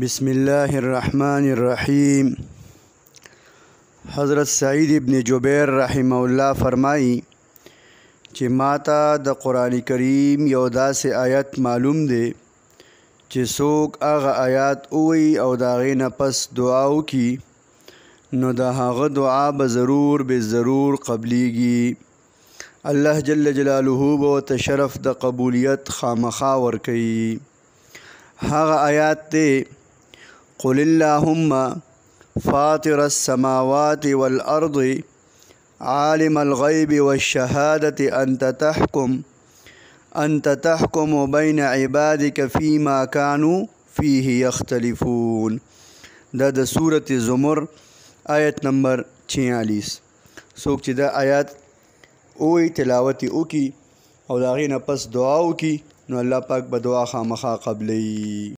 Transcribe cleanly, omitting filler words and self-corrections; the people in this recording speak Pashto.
بسم الله الرحمن الرحیم. حضرت سعید ابن جبیر رحمه الله فرمائی چې ماته د قرآن کریم یو داسې آیت معلوم دی چې څوک هغه آیات ووایي او د هغې نه پس دعا وکړي نو د هغه دعا به ضرور قبلیږي. الله جل جلاله به ورته شرف د قبولیت خامخا ورکوي. هغه آیات دی: قل اللهم فاطر السماوات والأرض عالم الغيب والشهادة أنت تحكم بين عبادك فيما كانوا فيه يختلفون. دا د سورة زمر آیت نمبر 46. څوک چې دا آیات اوی تلاوت وکي او د هغې نه پس دعا وکي نو الله پاک به دعا خامخا قبلوي.